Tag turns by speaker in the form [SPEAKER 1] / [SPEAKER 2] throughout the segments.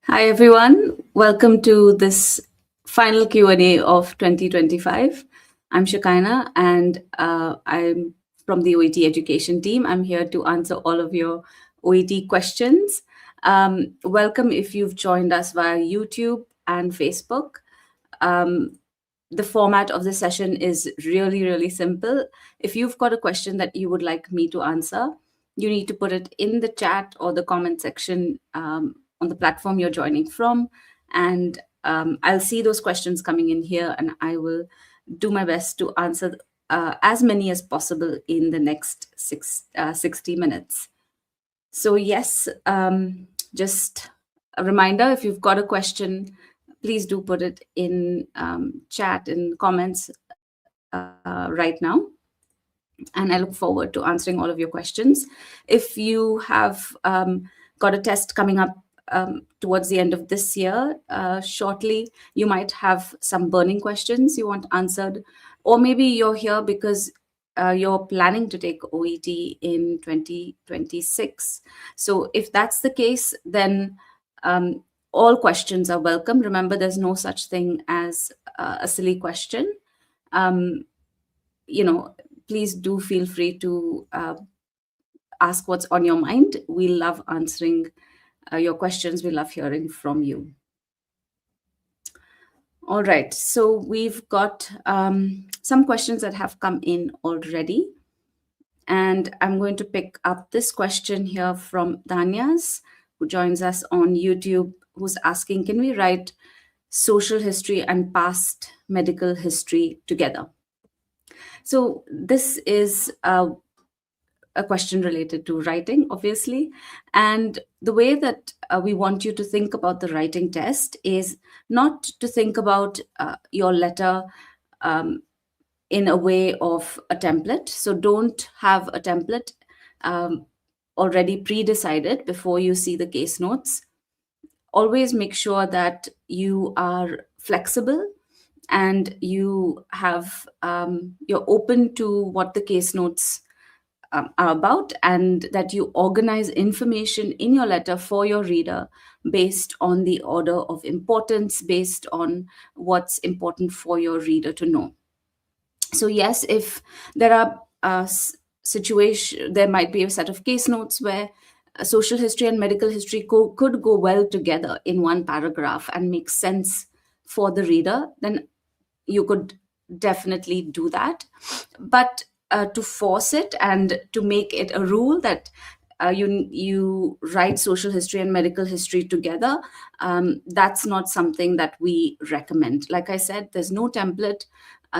[SPEAKER 1] Hi everyone, welcome to this final Q&A of 2025. I'm Shakina and I'm from the OET education team. I'm here to answer all of your OET questions. Welcome if you've joined us via YouTube and Facebook. The format of the session is really, really simple. If you've got a question that you would like me to answer, you need to put it in the chat or the comment section on the platform you're joining from. And I'll see those questions coming in here and I will do my best to answer as many as possible in the next 60 minutes. So yes, just a reminder, if you've got a question, please do put it in chat and comments right now. And I look forward to answering all of your questions. If you have got a test coming up towards the end of this year, shortly, you might have some burning questions you want answered. Or maybe you're here because you're planning to take OET in 2026. So if that's the case, then all questions are welcome. Remember, there's no such thing as a silly question. Please do feel free to ask what's on your mind. We love answering your questions. We love hearing from you. All right, so we've got some questions that have come in already. And I'm going to pick up this question here from Danyas, who joins us on YouTube, who's asking, can we write social history and past medical history together? So this is a question related to writing, obviously. And the way that we want you to think about the writing test is not to think about your letter in a way of a template. So don't have a template already pre-decided before you see the case notes. Always make sure that you are flexible and you have you're open to what the case notes are about, and that you organize information in your letter for your reader based on the order of importance, based on what's important for your reader to know. So yes, if there are there might be a set of case notes where social history and medical history could go well together in one paragraph and make sense for the reader, then you could definitely do that. But to force it and to make it a rule that you write social history and medical history together, that's not something that we recommend. Like I said, there's no template.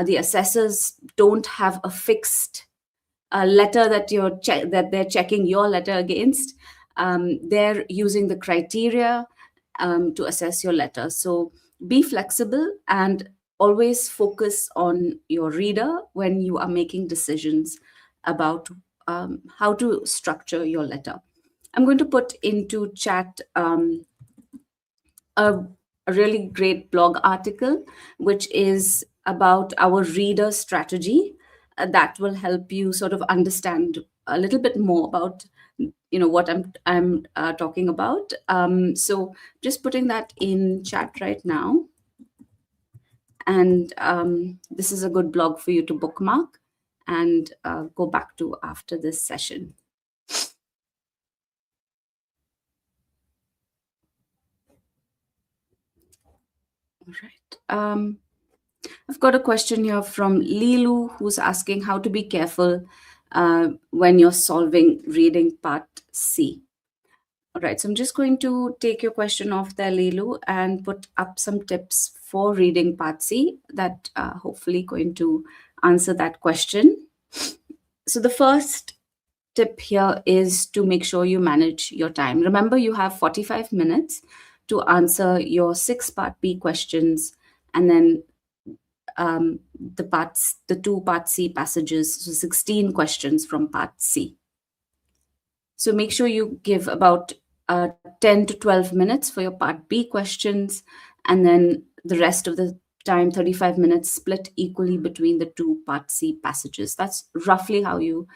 [SPEAKER 1] The assessors don't have a fixed letter that they're checking your letter against. They're using the criteria to assess your letter. So be flexible and always focus on your reader when you are making decisions about how to structure your letter. I'm going to put into chat a really great blog article, which is about our reader strategy. That will help you sort of understand a little bit more about what I'm talking about. So just putting that in chat right now. And this is a good blog for you to bookmark and go back to after this session. All right. I've got a question here from Lilu, who's asking how to be careful when you're solving reading part C. All right, so I'm just going to take your question off there, Lilu, and put up some tips for reading part C that are hopefully going to answer that question. So the first tip here is to make sure you manage your time. Remember, you have 45 minutes to answer your 6 part B questions, and then the 2 part C passages, so 16 questions from part C. So make sure you give about 10 to 12 minutes for your part B questions, and then the rest of the time, 35 minutes, split equally between the 2 part C passages. That's roughly how you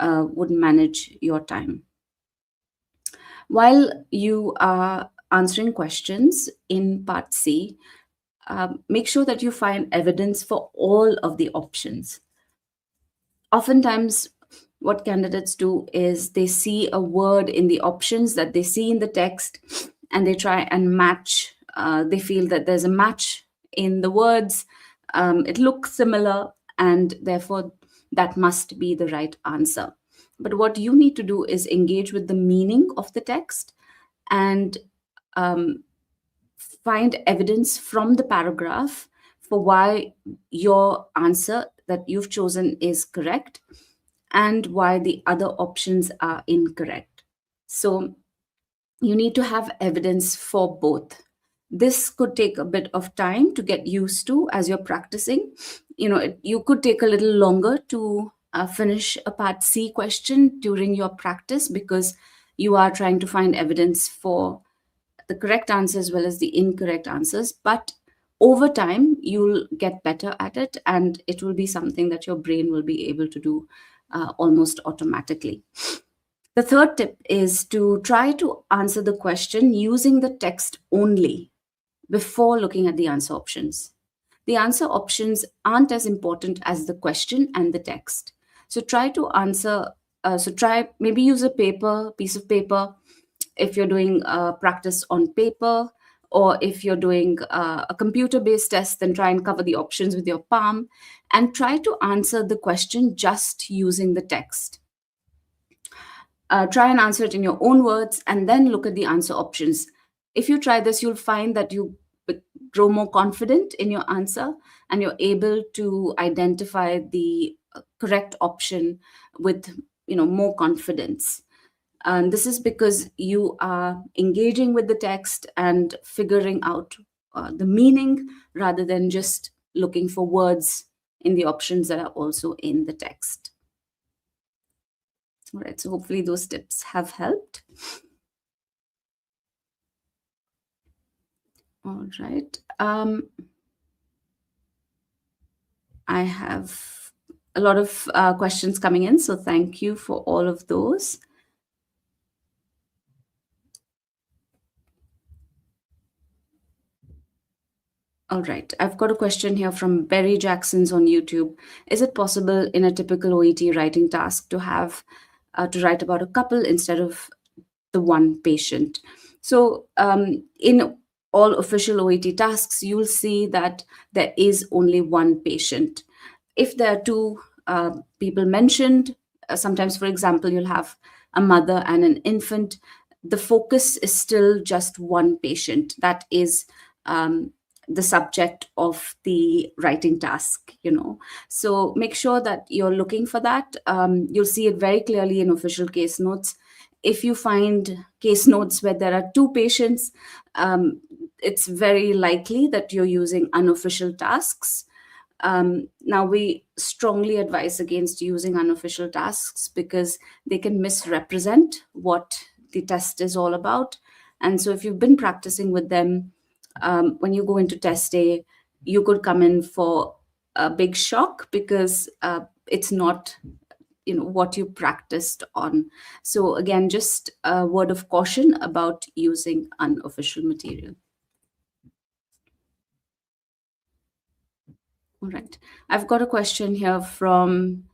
[SPEAKER 1] would manage your time. While you are answering questions in part C, make sure that you find evidence for all of the options. Oftentimes, what candidates do is they see a word in the options that they see in the text, and they try and match. They feel that there's a match in the words. It looks similar, and therefore that must be the right answer. But what you need to do is engage with the meaning of the text and um, find evidence from the paragraph for why your answer that you've chosen is correct and why the other options are incorrect. So you need to have evidence for both. This could take a bit of time to get used to as you're practicing. You could take a little longer to finish a part C question during your practice, because you are trying to find evidence for the correct answer as well as the incorrect answers. But over time, you'll get better at it, and it will be something that your brain will be able to do almost automatically. The third tip is to try to answer the question using the text only before looking at the answer options. The answer options aren't as important as the question and the text. So try to answer, try maybe use a piece of paper if you're doing practice on paper, or if you're doing a computer based test, then try and cover the options with your palm and try to answer the question just using the text. Try and answer it in your own words and then look at the answer options. If you try this, you'll find that you grow more confident in your answer, and you're able to identify the correct option with more confidence. And this is because you are engaging with the text and figuring out the meaning rather than just looking for words in the options that are also in the text. All right, so hopefully those tips have helped. All right. I have a lot of questions coming in, so thank you for all of those. All right, I've got a question here from Berry Jackson's on YouTube. Is it possible in a typical OET writing task to have to write about a couple instead of the one patient? So in all official OET tasks, you'll see that there is only one patient. If there are two people mentioned, sometimes, for example, you'll have a mother and an infant, the focus is still just one patient. That is the subject of the writing task. So make sure that you're looking for that. You'll see it very clearly in official case notes. If you find case notes where there are two patients, it's very likely that you're using unofficial tasks. Now, we strongly advise against using unofficial tasks because they can misrepresent what the test is all about. And so if you've been practicing with them, when you go into test day, you could come in for a big shock because it's not what you practiced on. So again, just a word of caution about using unofficial material. All right. I've got a question here from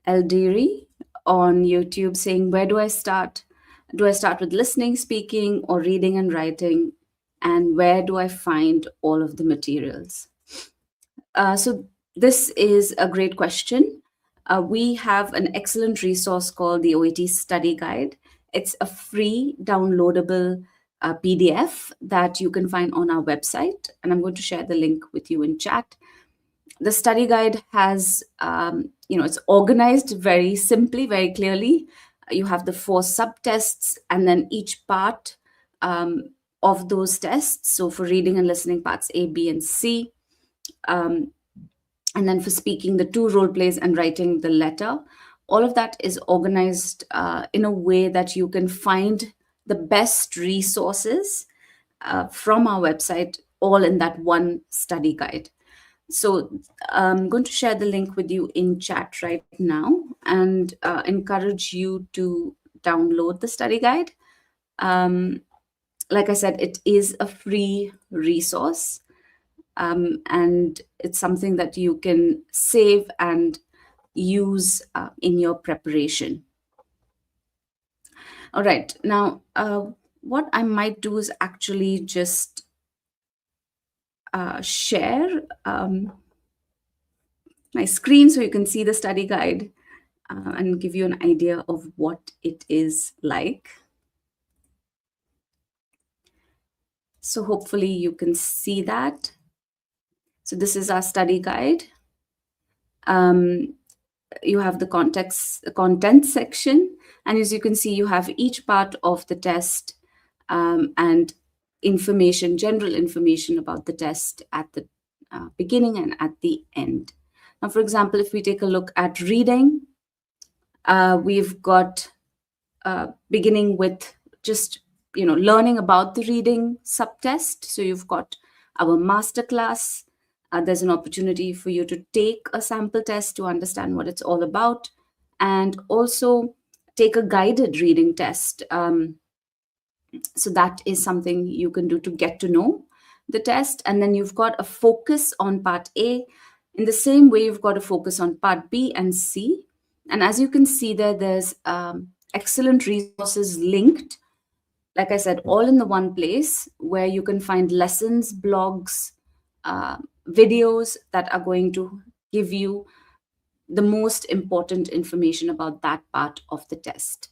[SPEAKER 1] Eldiri on YouTube saying, where do I start? Do I start with listening, speaking, or reading and writing? And where do I find all of the materials? So this is a great question. We have an excellent resource called the OET Study Guide. It's a free downloadable PDF that you can find on our website. And I'm going to share the link with you in chat. The study guide has, it's organized very simply, very clearly. You have the 4 subtests and then each part of those tests. So for reading and listening, parts A, B, and C. And then for speaking, the 2 role plays and writing the letter. All of that is organized in a way that you can find the best resources from our website, all in that one study guide. So I'm going to share the link with you in chat right now, and encourage you to download the study guide. Um, like I said, it is a free resource, and it's something that you can save and use in your preparation. All right, now what I might do is actually just share my screen so you can see the study guide, and give you an idea of what it is like. So hopefully you can see that. So this is our study guide. Um, you have the content section, and as you can see, you have each part of the test, and general information about the test at the beginning and at the end. Now, for example, if we take a look at reading, we've got beginning with just learning about the reading subtest. So you've got our master class. There's an opportunity for you to take a sample test to understand what it's all about, and also take a guided reading test. So that is something you can do to get to know the test. And then you've got a focus on part A. In the same way, you've got a focus on part B and C. And as you can see there, there's excellent resources linked, like I said, all in the one place, where you can find lessons, blogs, uh, videos that are going to give you the most important information about that part of the test.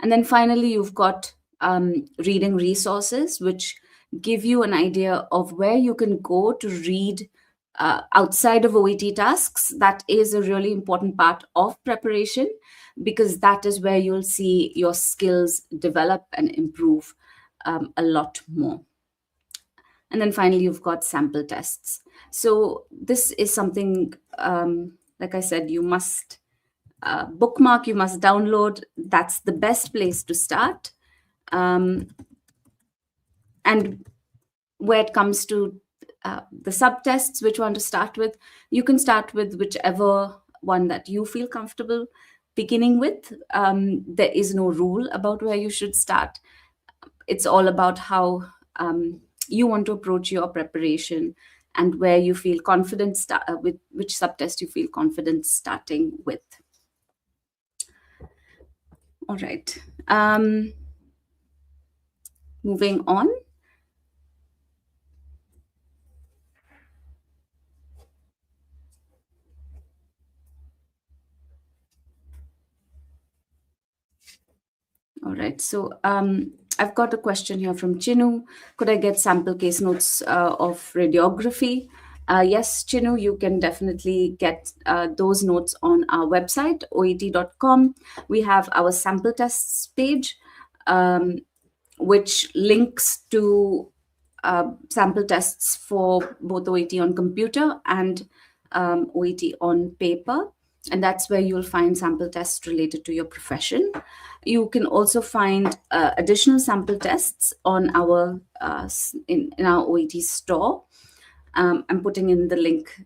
[SPEAKER 1] And then finally, you've got reading resources, which give you an idea of where you can go to read outside of OET tasks. That is a really important part of preparation, because that is where you'll see your skills develop and improve a lot more. And then finally, you've got sample tests. So this is something, like I said, you must bookmark, you must download. That's the best place to start. And where it comes to the subtests, which one to start with, you can start with whichever one that you feel comfortable beginning with. There is no rule about where you should start. It's all about how you want to approach your preparation, and where you feel confident with which subtest you feel confident starting with. All right. Moving on. All right. So I've got a question here from Chinu. Could I get sample case notes of radiography? Yes, Chinu, you can definitely get those notes on our website, oet.com. We have our sample tests page, which links to sample tests for both OET on computer and OET on paper. And that's where you'll find sample tests related to your profession. You can also find additional sample tests on our in our OET store. I'm putting in the link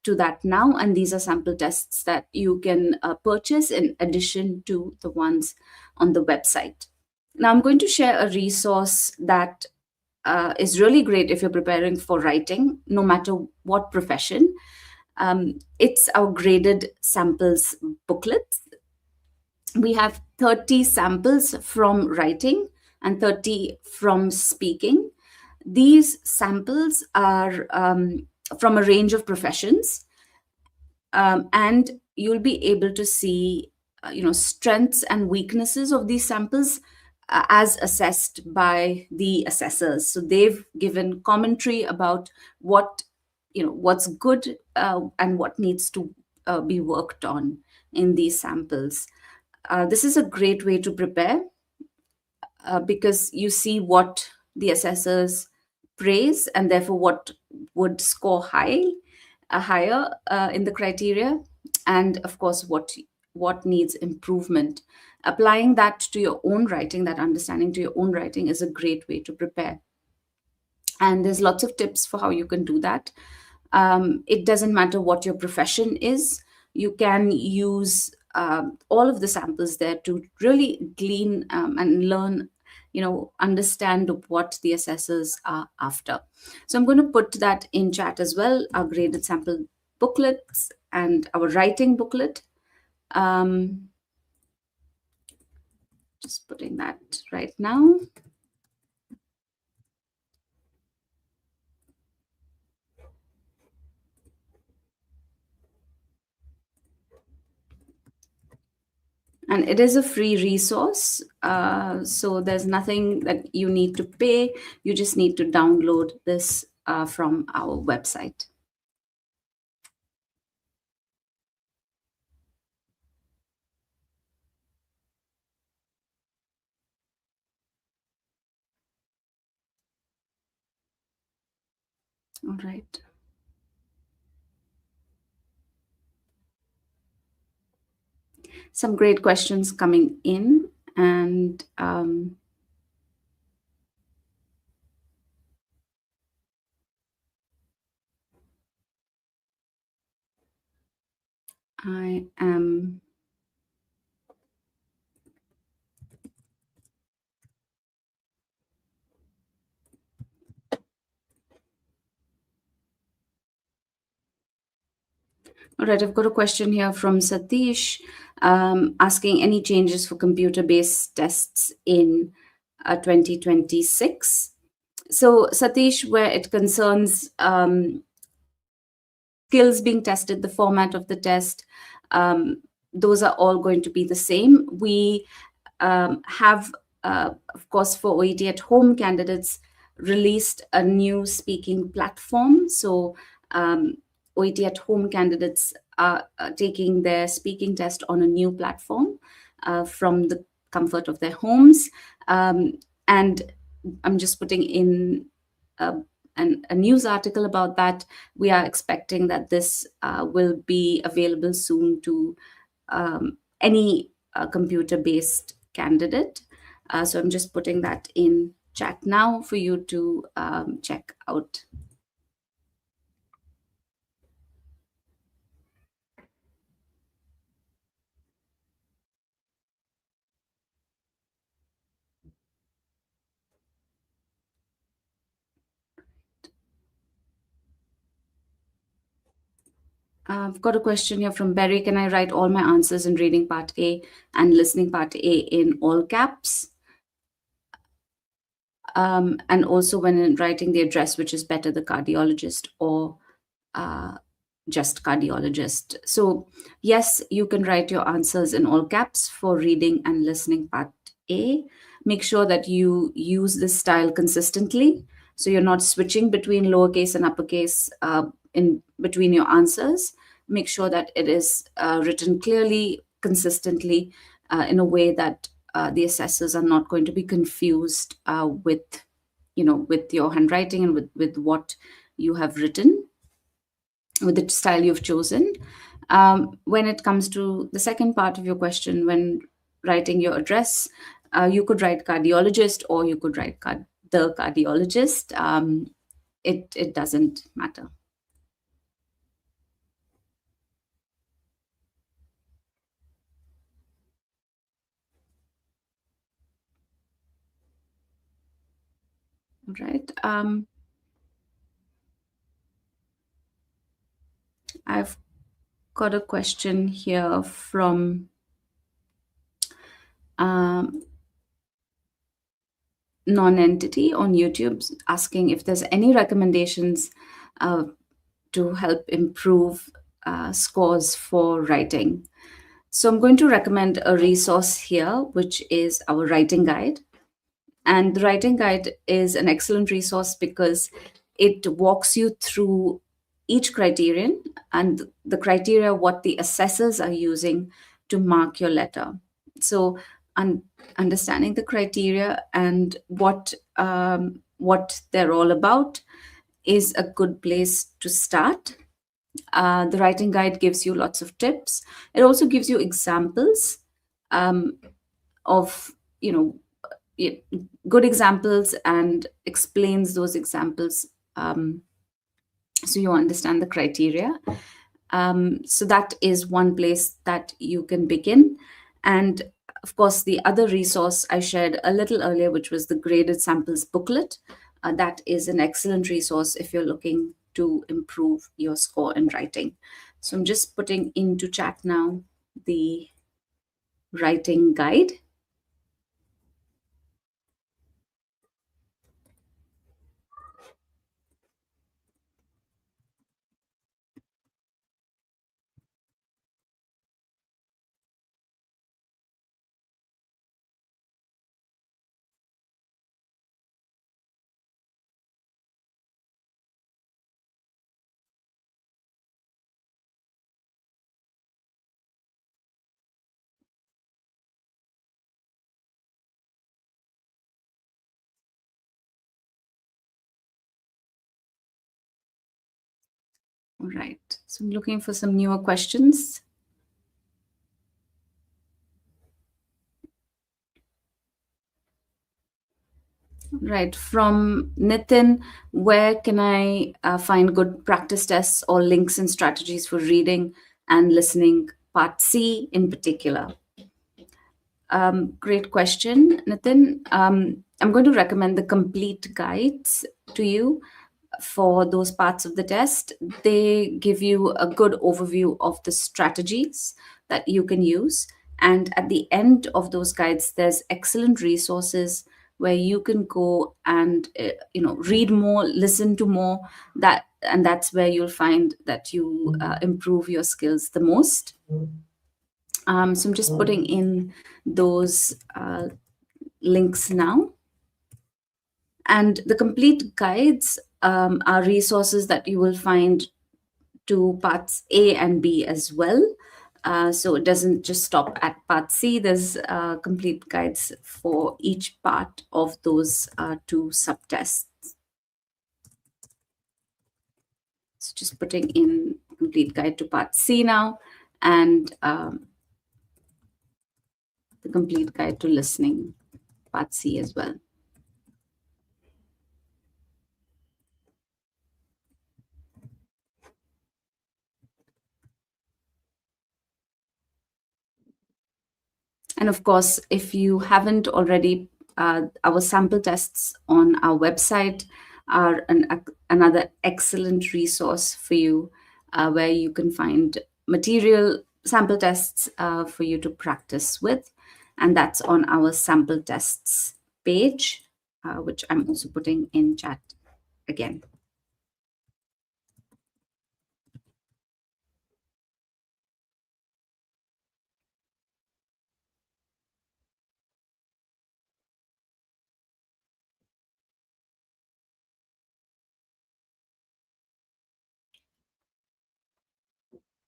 [SPEAKER 1] to that now, and these are sample tests that you can purchase in addition to the ones on the website. Now, I'm going to share a resource that is really great if you're preparing for writing, no matter what profession. It's our graded samples booklet. We have 30 samples from writing and 30 from speaking. These samples are from a range of professions, and you'll be able to see strengths and weaknesses of these samples as assessed by the assessors. So they've given commentary about what's good and what needs to be worked on in these samples. This is a great way to prepare, because you see what the assessors praise, and therefore what would score higher in the criteria, and of course what needs improvement. Applying that to your own writing, that understanding to your own writing, is a great way to prepare. And there's lots of tips for how you can do that. It doesn't matter what your profession is. You can use all of the samples there to really glean and learn, understand what the assessors are after. So I'm going to put that in chat as well, our graded sample booklets and our writing booklet. Um, just putting that right now. And it is a free resource, so there's nothing that you need to pay. You just need to download this from our website. All right. Some great questions coming in, and I am. All right, I've got a question here from Satish, asking any changes for computer based tests in 2026. So, Satish, where it concerns skills being tested, the format of the test, those are all going to be the same. We have, of course, for OET at home candidates, released a new speaking platform. So, OET at home candidates are taking their speaking test on a new platform from the comfort of their homes. And I'm just putting in uh, a news article about that. We are expecting that this will be available soon to any computer based candidate. So I'm just putting that in chat now for you to check out. I've got a question here from Barry. Can I write all my answers in reading part A and listening part A in all caps? And also when in writing the address, which is better, the cardiologist or uh, just cardiologist? So, yes, you can write your answers in all caps for reading and listening part A. Make sure that you use this style consistently. So, you're not switching between lowercase and uppercase in between your answers. Make sure that it is written clearly, consistently, in a way that the assessors are not going to be confused with your handwriting and with what you have written, with the style you've chosen. When it comes to the second part of your question, when writing your address, you could write cardiologist or you could write the cardiologist. It doesn't matter. Right. I've got a question here from um, non-entity on YouTube, asking if there's any recommendations uh, to help improve scores for writing. So I'm going to recommend a resource here, which is our writing guide. And the writing guide is an excellent resource because it walks you through each criterion and the criteria what the assessors are using to mark your letter. So, understanding the criteria and what they're all about is a good place to start. The writing guide gives you lots of tips. It also gives you examples um, of y- good examples and explains those examples so you understand the criteria. So that is one place that you can begin. And of course, the other resource I shared a little earlier, which was the graded samples booklet, that is an excellent resource if you're looking to improve your score in writing. So I'm just putting into chat now the writing guide. All right. So I'm looking for some newer questions. Right. From Nitin, where can I find good practice tests or links and strategies for reading and listening, part C in particular? Great question, Nitin. I'm going to recommend the complete guides to you for those parts of the test. They give you a good overview of the strategies that you can use. And at the end of those guides, there's excellent resources where you can go and read more, listen to more. That's where you'll find that you improve your skills the most. So I'm just putting in those links now. And the complete guides are resources that you will find to parts A and B as well. So it doesn't just stop at part C. There's complete guides for each part of those two subtests. So just putting in complete guide to part C now, and the complete guide to listening, part C as well. And of course, if you haven't already, our sample tests on our website are another excellent resource for you, where you can find material sample tests for you to practice with. And that's on our sample tests page, which I'm also putting in chat again.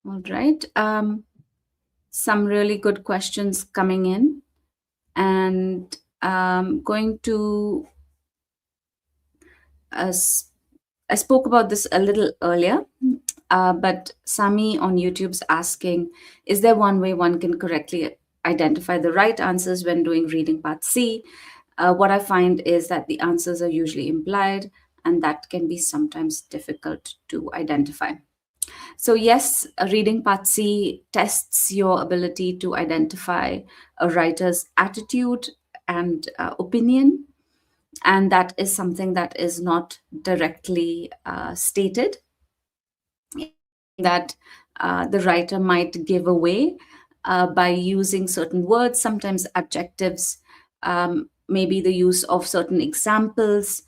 [SPEAKER 1] All right. Some really good questions coming in. And going to I spoke about this a little earlier, but Sami on YouTube's asking, is there one way one can correctly identify the right answers when doing reading part C? What I find is that the answers are usually implied, and that can be sometimes difficult to identify. So, yes, a reading part C tests your ability to identify a writer's attitude and opinion, and that is something that is not directly stated, that the writer might give away by using certain words, sometimes adjectives, maybe the use of certain examples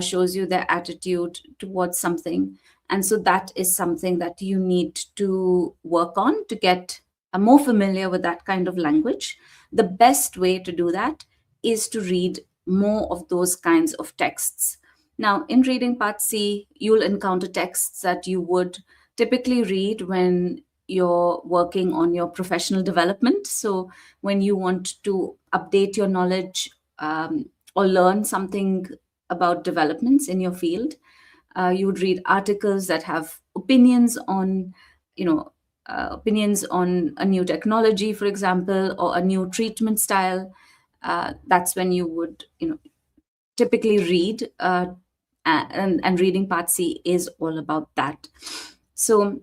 [SPEAKER 1] shows you their attitude towards something. And so that is something that you need to work on to get more familiar with that kind of language. The best way to do that is to read more of those kinds of texts. Now, in reading part C, you'll encounter texts that you would typically read when you're working on your professional development. So, when you want to update your knowledge or learn something about developments in your field, you would read articles that have opinions on, opinions on a new technology, for example, or a new treatment style. That's when you would, typically read and reading part C is all about that. So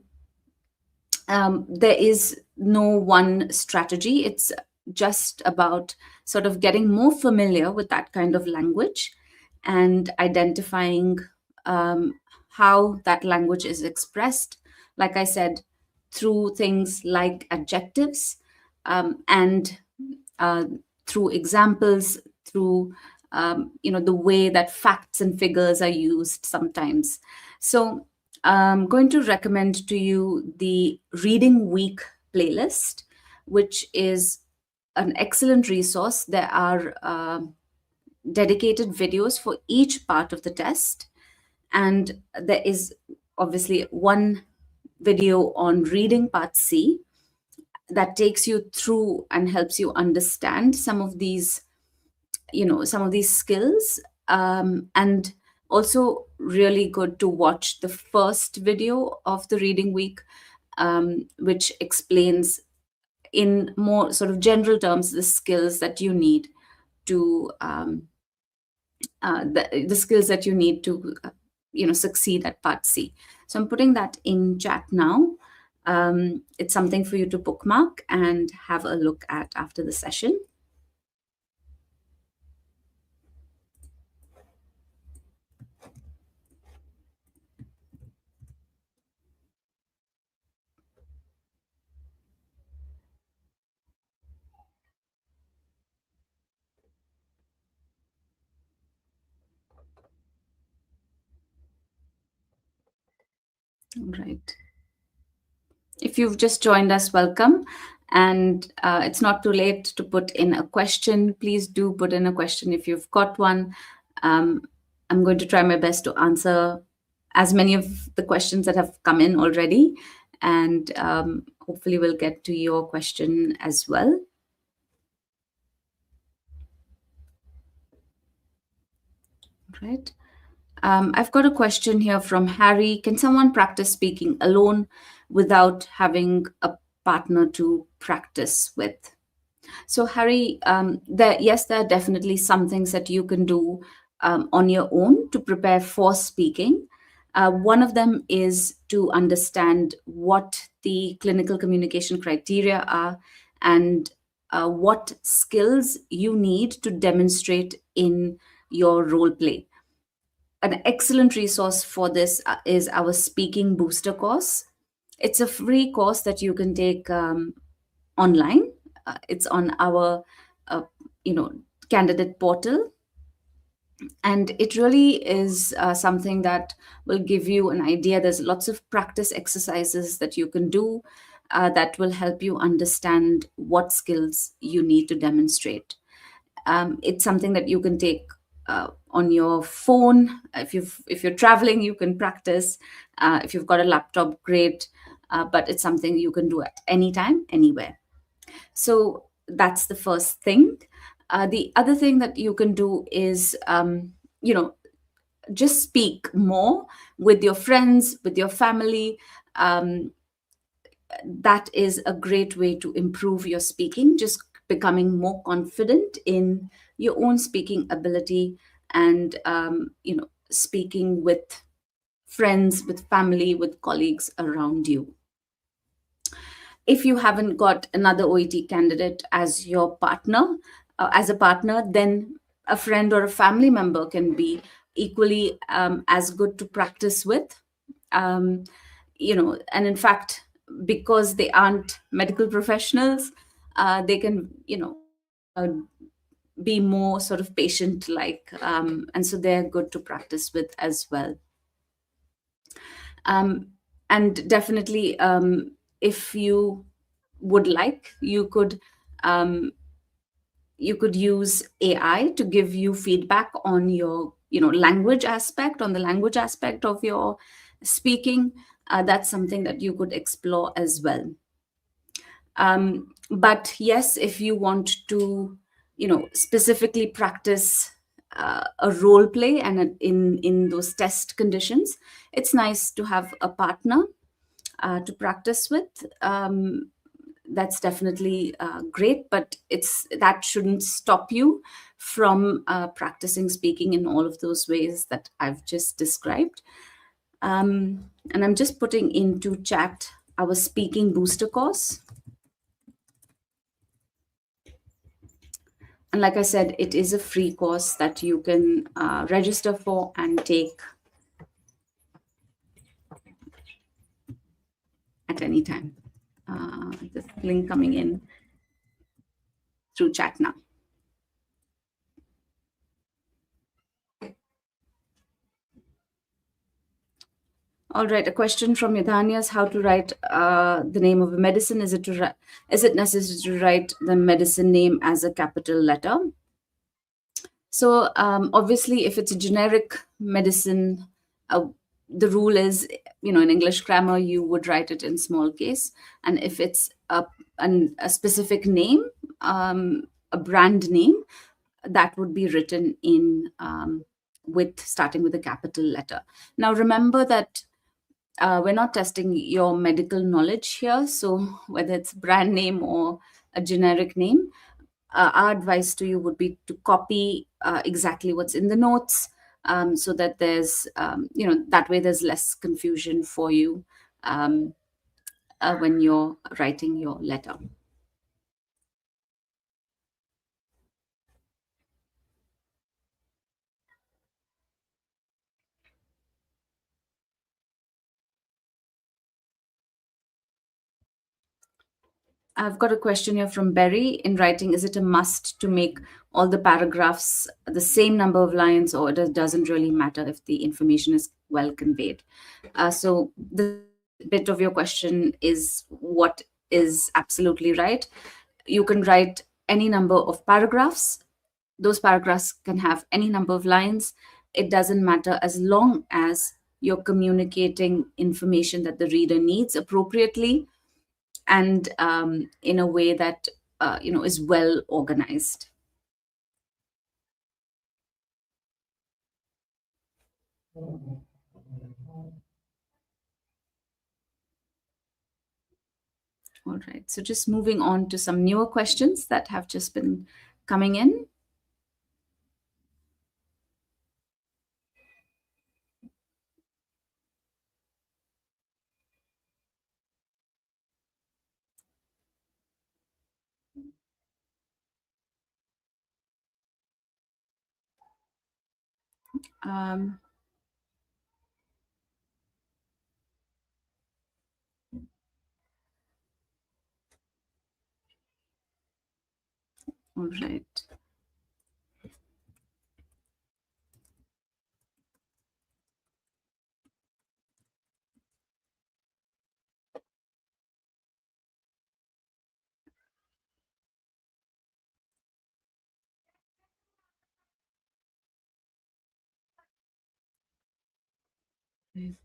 [SPEAKER 1] there is no one strategy. It's just about sort of getting more familiar with that kind of language and identifying um, how that language is expressed. Like I said, through things like adjectives, and uh, through examples, through the way that facts and figures are used sometimes. So I'm going to recommend to you the Reading Week playlist, which is an excellent resource. There are dedicated videos for each part of the test, and there is obviously one video on reading part C that takes you through and helps you understand some of these skills, and also really good to watch the first video of the Reading Week, which explains in more sort of general terms the skills that you need to the skills that you need to succeed at part C. So I'm putting that in chat now. It's something for you to bookmark and have a look at after the session. All right. If you've just joined us, welcome. And it's not too late to put in a question. Please do put in a question if you've got one. Um, I'm going to try my best to answer as many of the questions that have come in already. And hopefully, we'll get to your question as well. Right. I've got a question here from Harry. Can someone practice speaking alone without having a partner to practice with? So, Harry, there are definitely some things that you can do on your own to prepare for speaking. One of them is to understand what the clinical communication criteria are and what skills you need to demonstrate in your role play. An excellent resource for this is our Speaking Booster course. It's a free course that you can take online. It's on our, uh, you know, candidate portal, and it really is something that will give you an idea. There's lots of practice exercises that you can do that will help you understand what skills you need to demonstrate. It's something that you can take on your phone. If you're traveling, you can practice. If you've got a laptop, great. But it's something you can do at any time, anywhere. So that's the first thing. The other thing that you can do is, just speak more with your friends, with your family. That is a great way to improve your speaking, just becoming more confident in your own speaking ability, and speaking with friends, with family, with colleagues around you. If you haven't got another OET candidate as your partner, as a partner, then a friend or a family member can be equally as good to practice with. And in fact, because they aren't medical professionals, they can, uh, be more sort of patient like, and so they're good to practice with as well. And definitely, if you would like, um, you could use AI to give you feedback on your language aspect, on the language aspect of your speaking. That's something that you could explore as well. But yes, if you want to specifically practice a role play and in those test conditions, it's nice to have a partner to practice with. that's definitely great, but that shouldn't stop you from practicing speaking in all of those ways that I've just described. And I'm just putting into chat our speaking booster course. And like I said, it is a free course that you can register for and take at any time. The link coming in through chat now. All right, a question from Yadhanya is how to write the name of a medicine. Is it necessary to write the medicine name as a capital letter? So obviously, if it's a generic medicine, the rule is, in English grammar, you would write it in small case. And if it's a specific name, a brand name, that would be written in with starting with a capital letter. Now, remember that we're not testing your medical knowledge here. So whether it's brand name or a generic name, our advice to you would be to copy exactly what's in the notes, so that that way there's less confusion for you um, when you're writing your letter. I've got a question here from Berry. In writing, is it a must to make all the paragraphs the same number of lines, or it doesn't really matter if the information is well conveyed? So the bit of your question is what is absolutely right. You can write any number of paragraphs. Those paragraphs can have any number of lines. It doesn't matter as long as you're communicating information that the reader needs appropriately and in a way that is well organized. All right, so just moving on to some newer questions that have just been coming in. um, all right. Right.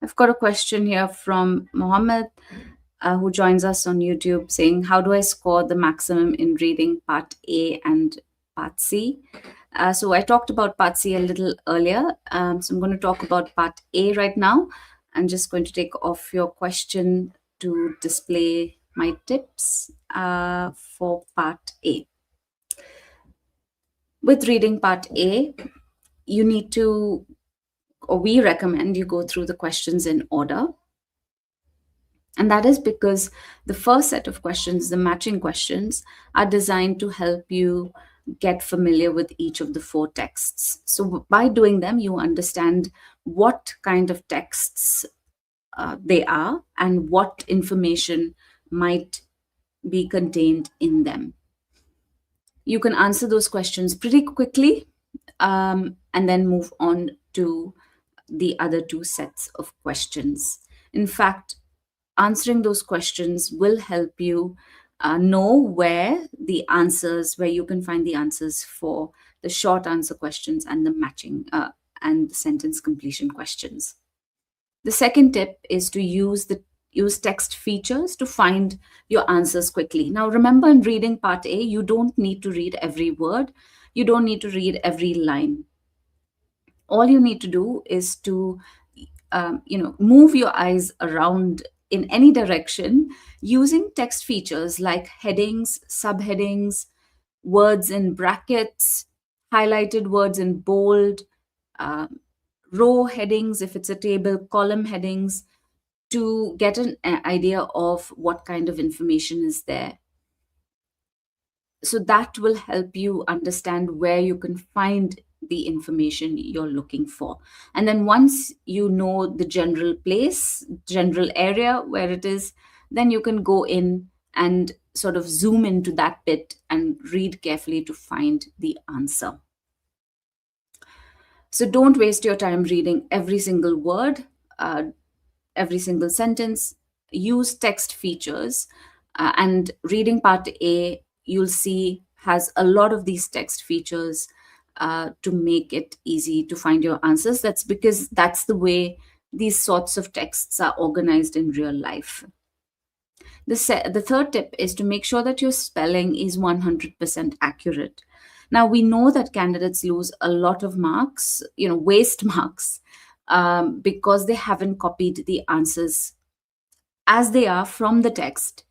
[SPEAKER 1] I've got a question here from Mohammed, who joins us on YouTube, saying, how do I score the maximum in reading part A and part C? So I talked about part C a little earlier. So I'm going to talk about part A right now. I'm just going to take off your question to display my tips for part A. With reading part A, you need to, or we recommend you go through the questions in order. And that is because the first set of questions, the matching questions, are designed to help you get familiar with each of the four texts. So by doing them, you understand what kind of texts they are and what information might be contained in them. You can answer those questions pretty quickly, and then move on to the other two sets of questions. In fact, answering those questions will help you know where you can find the answers for the short answer questions and the matching and the sentence completion questions. The second tip is to use the use text features to find your answers quickly. Now, remember, in reading part A, you don't need to read every word, you don't need to read every line. All you need to do is to move your eyes around in any direction using text features like headings, subheadings, words in brackets, highlighted words in bold, um, row headings if it's a table, column headings, to get an idea of what kind of information is there. So that will help you understand where you can find the information you're looking for. And then once you know the general place, general area where it is, then you can go in and sort of zoom into that bit and read carefully to find the answer. So don't waste your time reading every single word, uh, every single sentence. Use text features. And reading part A, you'll see, has a lot of these text features to make it easy to find your answers. That's because that's the way these sorts of texts are organized in real life. The third tip is to make sure that your spelling is 100% accurate. Now, we know that candidates lose a lot of marks, waste marks, because they haven't copied the answers as they are from the text.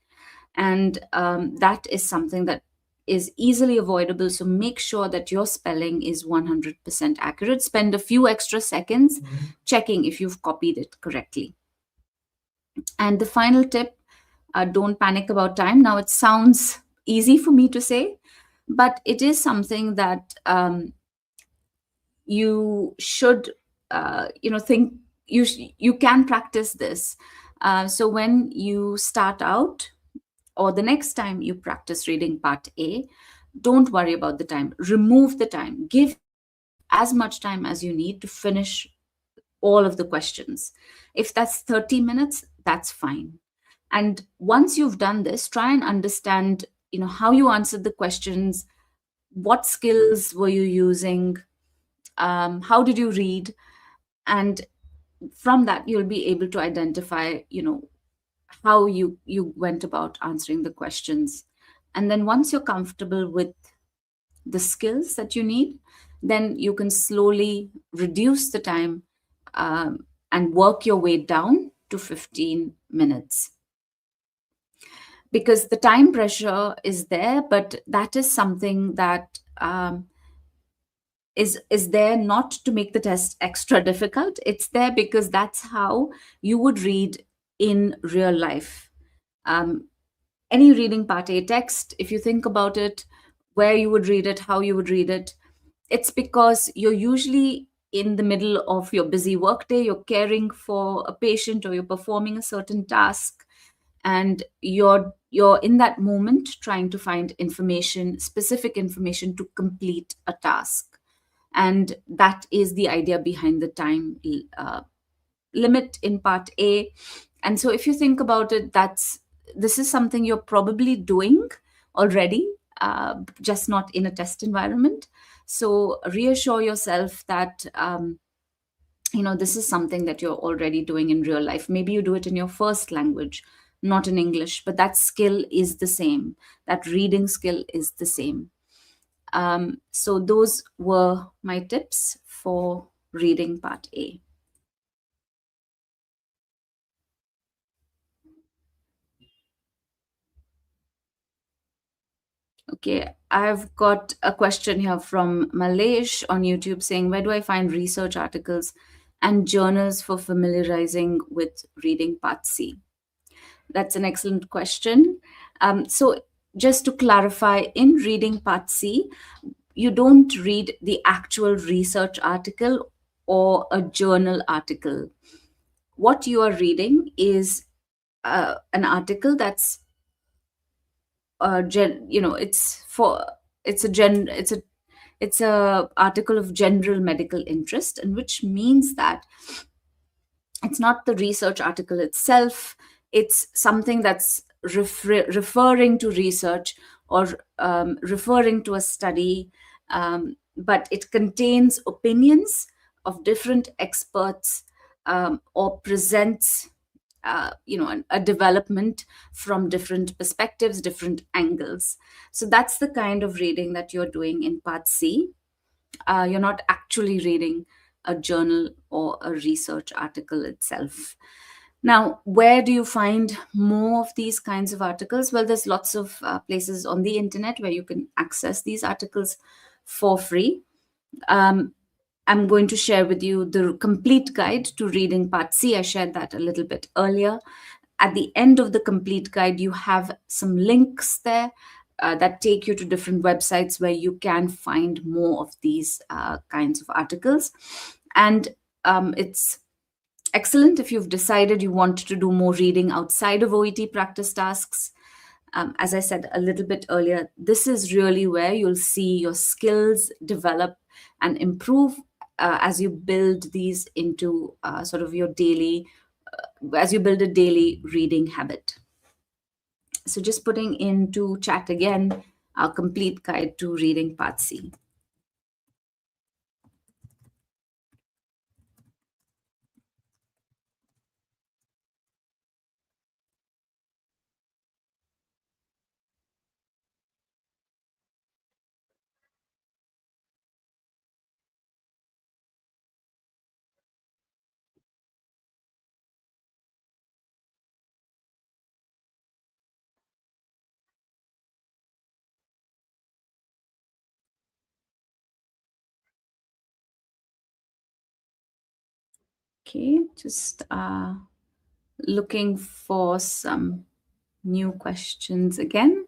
[SPEAKER 1] And that is something that is easily avoidable. So make sure that your spelling is 100% accurate. Spend a few extra seconds checking if you've copied it correctly. And the final tip, don't panic about time. Now, it sounds easy for me to say, but it is something that you should, think you can practice this. So when you start out, or the next time you practice reading part A, don't worry about the time. Remove the time. Give as much time as you need to finish all of the questions. If that's 30 minutes, that's fine. And once you've done this, try and understand, how you answered the questions, what skills were you using, how did you read, and from that you'll be able to identify, how you went about answering the questions. And then once you're comfortable with the skills that you need, then you can slowly reduce the time, and work your way down to 15 minutes. Because the time pressure is there, but that is something that is there not to make the test extra difficult. It's there because that's how you would read in real life. Any reading part A text, if you think about it, where you would read it, how you would read it, it's because you're usually in the middle of your busy workday, you're caring for a patient or you're performing a certain task, and you're in that moment trying to find information, specific information to complete a task. And that is the idea behind the time limit in part A. And so if you think about it, this is something you're probably doing already, just not in a test environment. So reassure yourself that this is something that you're already doing in real life. Maybe you do it in your first language, not in English, but that skill is the same. That reading skill is the same. So those were my tips for reading part A. Okay, I've got a question here from Malesh on YouTube saying, where do I find research articles and journals for familiarizing with reading part C? That's an excellent question. So just to clarify, in reading part C, you don't read the actual research article or a journal article. What you are reading is an article that's it's for it's a article of general medical interest, and which means that it's not the research article itself. It's something that's referring to research, or referring to a study, but it contains opinions of different experts, or presents a development from different perspectives, different angles. So that's the kind of reading that you're doing in part C. You're not actually reading a journal or a research article itself. Now, where do you find more of these kinds of articles? Well, there's lots of places on the internet where you can access these articles for free. um, I'm going to share with you the complete guide to reading part C. I shared that a little bit earlier. At the end of the complete guide, you have some links there that take you to different websites where you can find more of these kinds of articles. And it's excellent if you've decided you want to do more reading outside of OET practice tasks. As I said a little bit earlier, this is really where you'll see your skills develop and improve as you build these into sort of your daily, as you build a daily reading habit. So just putting into chat again our complete guide to reading part C. Okay, just looking for some new questions again.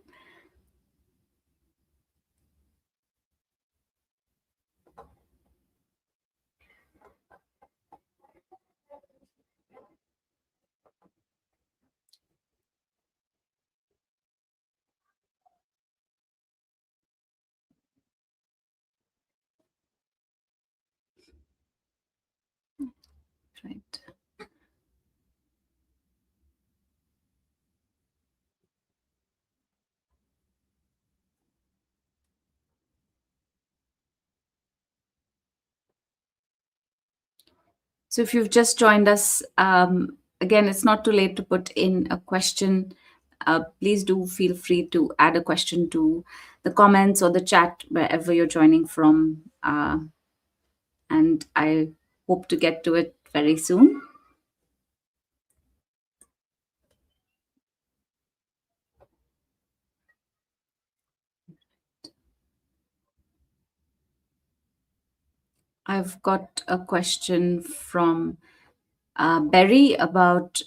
[SPEAKER 1] Right. So if you've just joined us, again, it's not too late to put in a question. Please do feel free to add a question to the comments or the chat wherever you're joining from. And I hope to get to it very soon. I've got a question from Berry about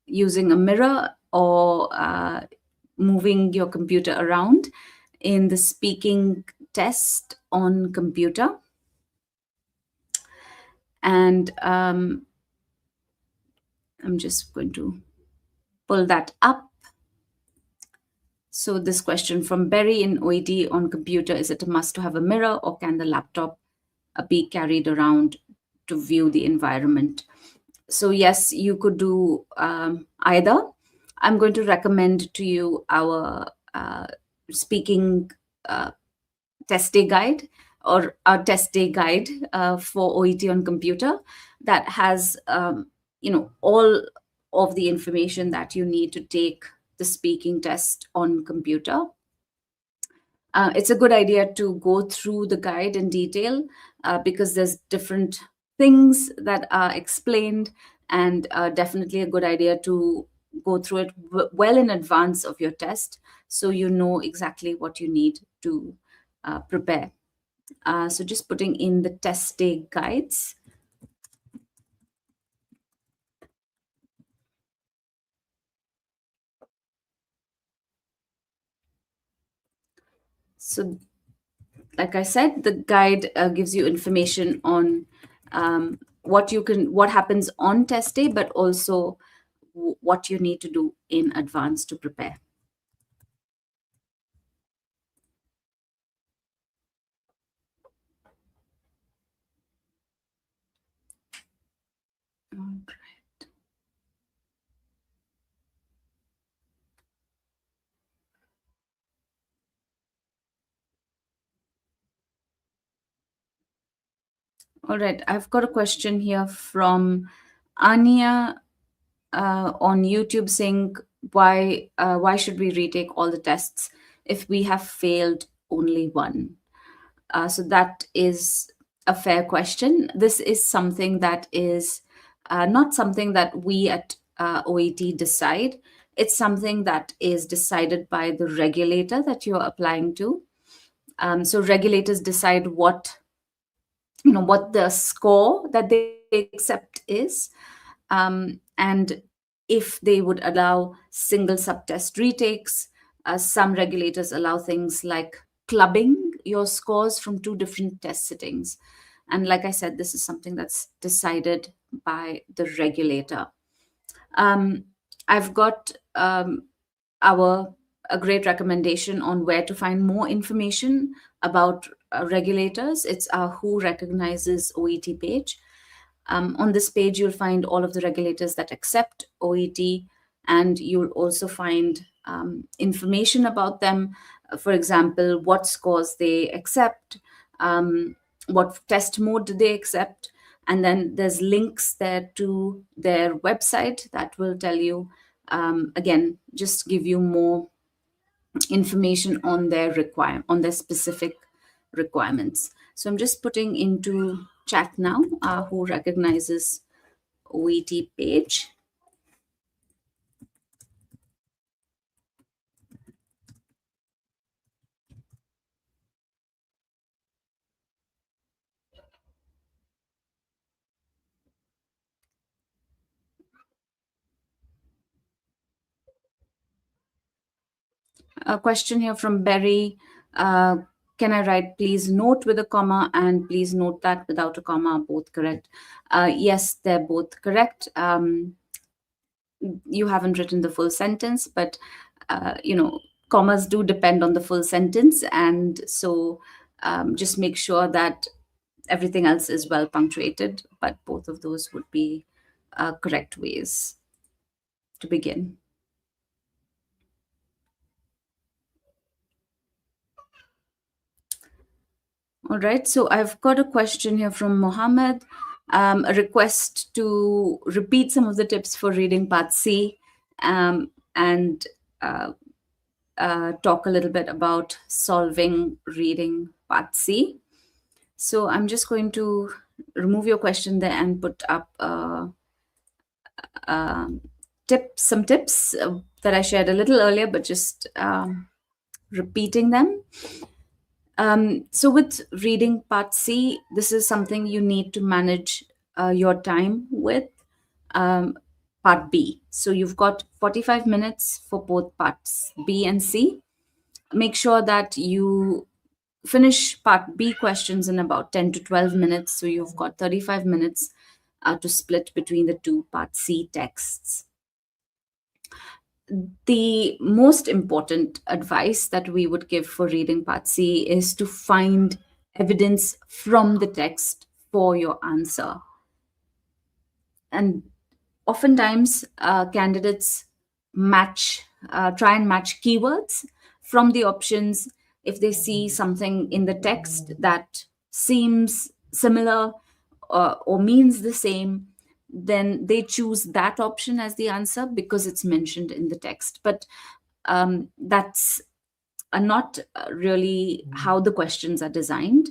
[SPEAKER 1] using a mirror or moving your computer around in the speaking test on computer. And I'm just going to pull that up. So this question from Berry in OED on computer: is it a must to have a mirror, or can the laptop be carried around to view the environment? So yes, you could do either. I'm going to recommend to you our speaking test day guide, or a test day guide for OET on computer, that has all of the information that you need to take the speaking test on computer. It's a good idea to go through the guide in detail because there's different things that are explained, and definitely a good idea to go through it well in advance of your test, so you know exactly what you need to prepare. So just putting in the test day guides. So like I said, the guide gives you information on what happens on test day, but also what you need to do in advance to prepare. All right, I've got a question here from Anya on YouTube saying why should we retake all the tests if we have failed only one? So that is a fair question. This is something that is not something that we at OET decide. It's something that is decided by the regulator that you're applying to. So regulators decide what the score that they accept is, and if they would allow single subtest retakes. Some regulators allow things like clubbing your scores from two different test sittings. And like I said, this is something that's decided by the regulator. um, I've got our a great recommendation on where to find more information about regulators. It's our Who Recognizes OET page. On this page, you'll find all of the regulators that accept OET, and you'll also find information about them. For example, what scores they accept, what test mode do they accept, and then there's links there to their website that will tell you, again, just give you more information on their specific requirements. So I'm just putting into chat now Who Recognizes OET page. A question here from Berry. Uh, can I write please note with a comma and please note that without a comma are both correct? Yes, they're both correct. You haven't written the full sentence, but commas do depend on the full sentence, and so just make sure that everything else is well punctuated, but both of those would be correct ways to begin. All right, so I've got a question here from Mohammed, a request to repeat some of the tips for reading Part C, and talk a little bit about solving reading Part C. So I'm just going to remove your question there and put up some tips that I shared a little earlier, but just repeating them. So with reading Part C, this is something you need to manage your time with. Part B. So you've got 45 minutes for both Parts B and C. Make sure that you finish Part B questions in about 10 to 12 minutes. So you've got 35 minutes to split between the two Part C texts. The most important advice that we would give for reading Part C is to find evidence from the text for your answer. And oftentimes, candidates try and match keywords from the options. If they see something in the text that seems similar or means the same, then they choose that option as the answer because it's mentioned in the text. But that's not really how the questions are designed.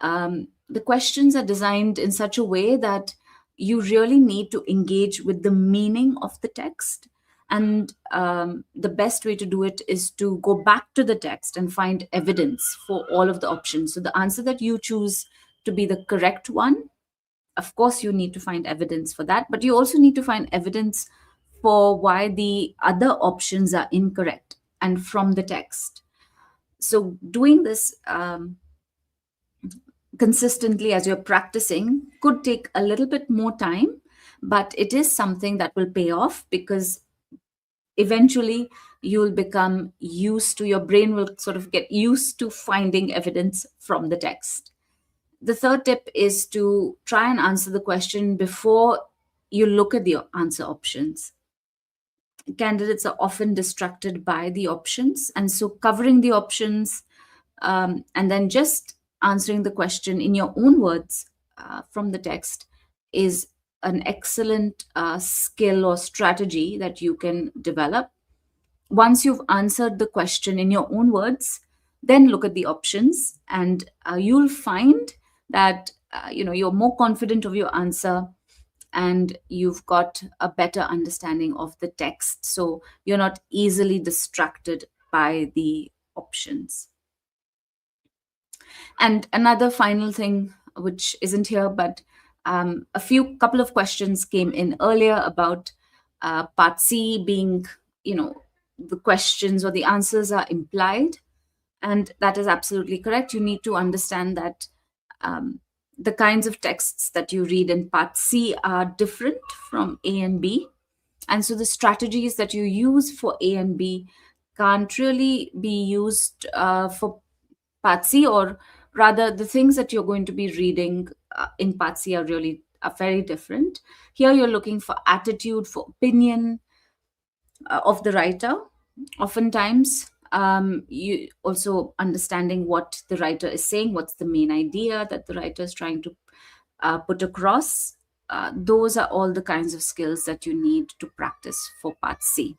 [SPEAKER 1] The questions are designed in such a way that you really need to engage with the meaning of the text. And the best way to do it is to go back to the text and find evidence for all of the options. So the answer that you choose to be the correct one, of course, you need to find evidence for that, but you also need to find evidence for why the other options are incorrect and from the text. So doing this consistently as you're practicing could take a little bit more time, but it is something that will pay off because eventually you'll become used to, your brain will sort of get used to finding evidence from the text. The third tip is to try and answer the question before you look at the answer options. Candidates are often distracted by the options, and so covering the options and then just answering the question in your own words from the text is an excellent skill or strategy that you can develop. Once you've answered the question in your own words, then look at the options, and you'll find that you're more confident of your answer, and you've got a better understanding of the text, so you're not easily distracted by the options. And another final thing, which isn't here, but a few couple of questions came in earlier about part C being, the questions or the answers are implied. And that is absolutely correct. You need to understand that um, the kinds of texts that you read in part C are different from A and B. And so the strategies that you use for A and B can't really be used for part C, or rather, the things that you're going to be reading in part C are very different. Here, you're looking for attitude, for opinion of the writer. Oftentimes, you also understanding what the writer is saying, what's the main idea that the writer is trying to put across. Those are all the kinds of skills that you need to practice for part C.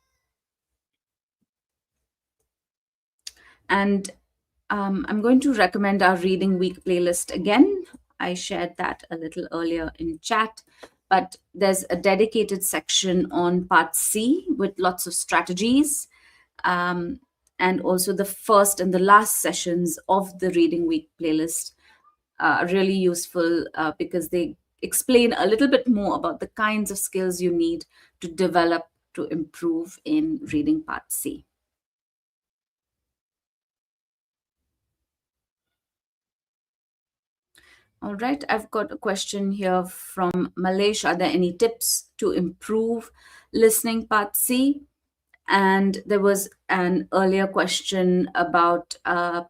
[SPEAKER 1] And I'm going to recommend our Reading Week playlist again. I shared that a little earlier in chat, but there's a dedicated section on part C with lots of strategies. And also the first and the last sessions of the Reading Week playlist are really useful because they explain a little bit more about the kinds of skills you need to develop to improve in reading part C. All right, I've got a question here from Malesh. Are there any tips to improve listening part C? And there was an earlier question about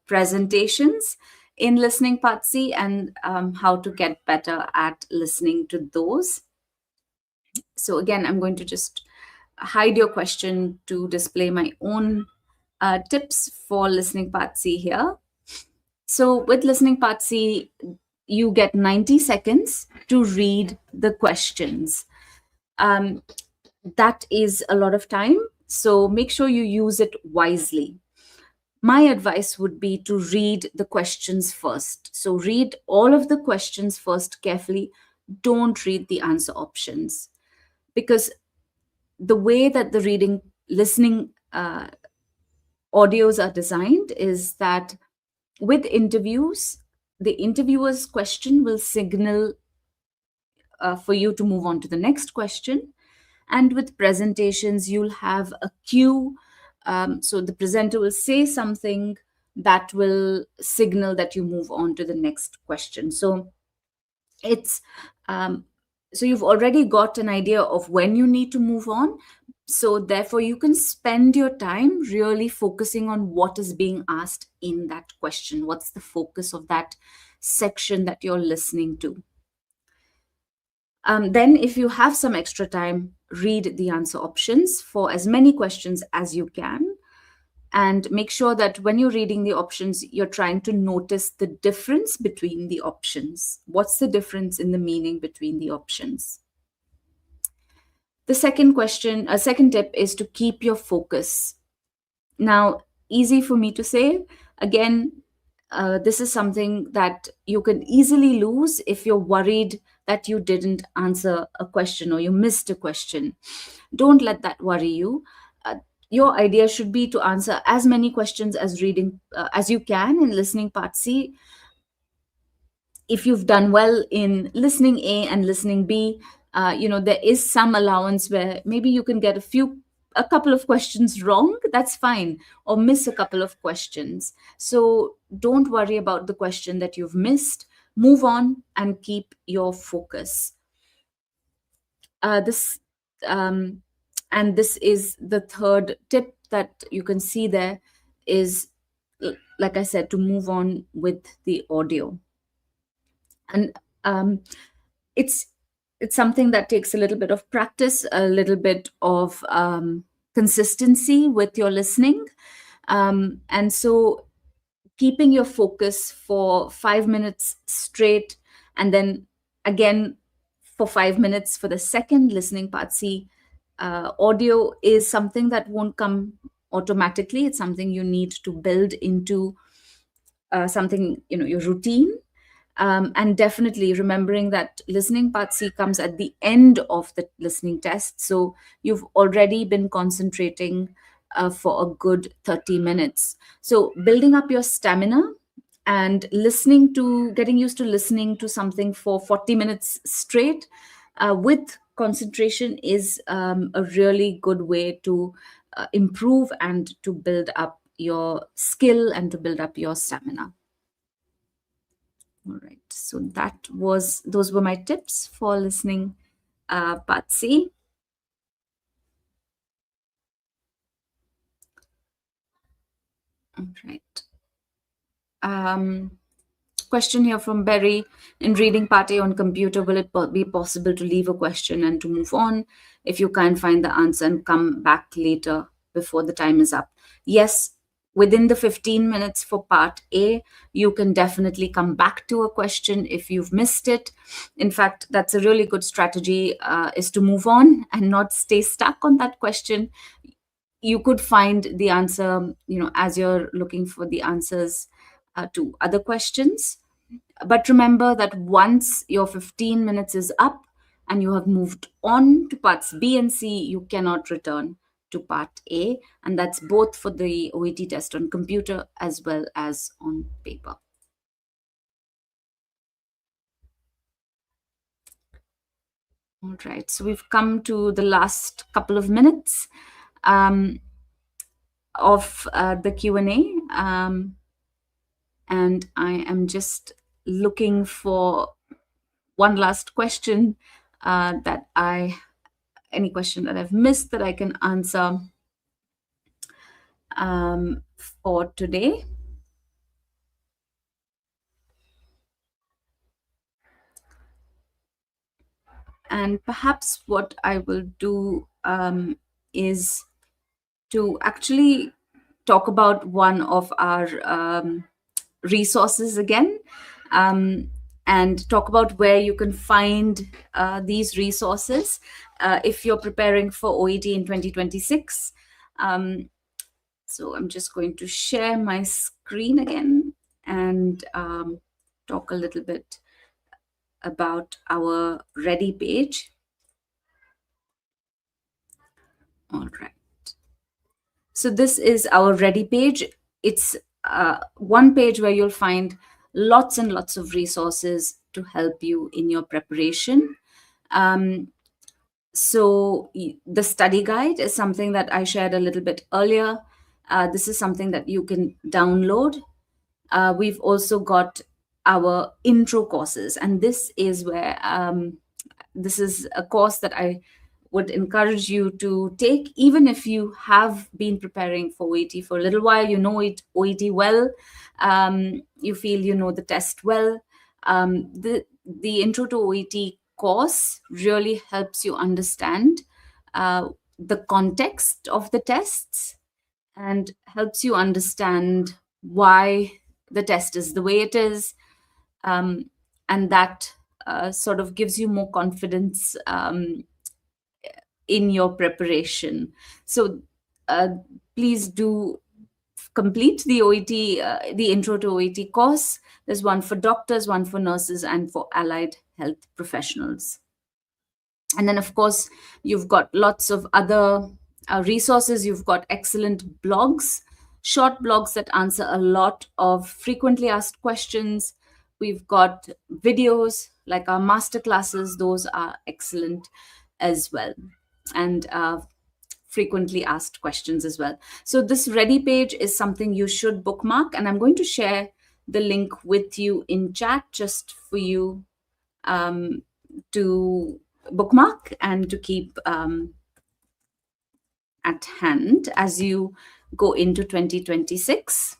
[SPEAKER 1] presentations in listening part C, and how to get better at listening to those. So again, I'm going to just hide your question to display my own tips for listening part C here. So with listening part C, you get 90 seconds to read the questions. That is a lot of time, so make sure you use it wisely. My advice would be to read the questions first. So read all of the questions first carefully. Don't read the answer options, because the way that the listening audios are designed is that with interviews, the interviewer's question will signal for you to move on to the next question. And with presentations, you'll have a cue. So the presenter will say something that will signal that you move on to the next question. So it's so you've already got an idea of when you need to move on. So therefore, you can spend your time really focusing on what is being asked in that question. What's the focus of that section that you're listening to? Then, if you have some extra time, read the answer options for as many questions as you can. And make sure that when you're reading the options, you're trying to notice the difference between the options. What's the difference in the meaning between the options? The second tip is to keep your focus. Now, easy for me to say. Again, this is something that you can easily lose if you're worried that you didn't answer a question or you missed a question. Don't let that worry you. Your idea should be to answer as many questions as you can in listening part C. If you've done well in listening A and listening B, there is some allowance where maybe you can get a couple of questions wrong. That's fine, or miss a couple of questions. So don't worry about the question that you've missed. Move on and keep your focus. This and this is the third tip that you can see there is, like I said, to move on with the audio. And it's something that takes a little bit of practice, a little bit of consistency with your listening. And so keeping your focus for 5 minutes straight, and then again for 5 minutes for the second listening part. See, audio is something that won't come automatically. It's something you need to build into something, your routine. And definitely remembering that listening part C comes at the end of the listening test. So you've already been concentrating for a good 30 minutes. So building up your stamina and getting used to listening to something for 40 minutes straight with concentration is a really good way to improve and to build up your skill and to build up your stamina. All right. So those were my tips for listening, Patsy. All right. Um, Question here from Berry. In reading part A on computer, will it be possible to leave a question and to move on if you can't find the answer and come back later before the time is up? Yes, within the 15 minutes for part A, you can definitely come back to a question if you've missed it. In fact, that's a really good strategy, is to move on and not stay stuck on that question. You could find the answer, as you're looking for the answers to other questions. But remember that once your 15 minutes is up and you have moved on to parts B and C, you cannot return to part A. And that's both for the OET test on computer as well as on paper. All right, so we've come to the last couple of minutes of the Q&A. And I am just looking for one last question any question that I've missed that I can answer for today. And perhaps what I will do is to actually talk about one of our resources again, and talk about where you can find these resources if you're preparing for OET in 2026. So I'm just going to share my screen again and talk a little bit about our ready page. All right. So this is our ready page. It's one page where you'll find lots and lots of resources to help you in your preparation. So the study guide is something that I shared a little bit earlier. This is something that you can download. We've also got our intro courses, and this is where this is a course that I would encourage you to take, even if you have been preparing for OET for a little while. You know it OET well. You feel you know the test well. The intro to OET course really helps you understand the context of the tests and helps you understand why the test is the way it is, and that sort of gives you more confidence in your preparation. So please do complete the OET, the Intro to OET course. There's one for doctors, one for nurses, and for allied health professionals. And then, of course, you've got lots of other resources. You've got excellent blogs, short blogs that answer a lot of frequently asked questions. We've got videos like our master classes, those are excellent as well. And frequently asked questions as well. So this ready page is something you should bookmark, and I'm going to share the link with you in chat just for you to bookmark and to keep at hand as you go into 2026.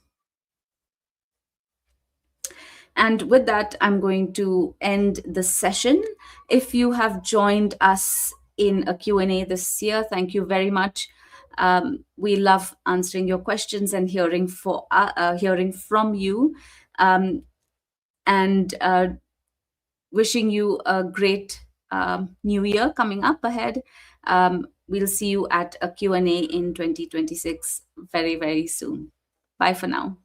[SPEAKER 1] And with that, I'm going to end the session. If you have joined us in a Q&A this year, thank you very much. We love answering your questions and hearing from you, and wishing you a great new year coming up ahead. We'll see you at a Q&A in 2026 very, very soon. Bye for now.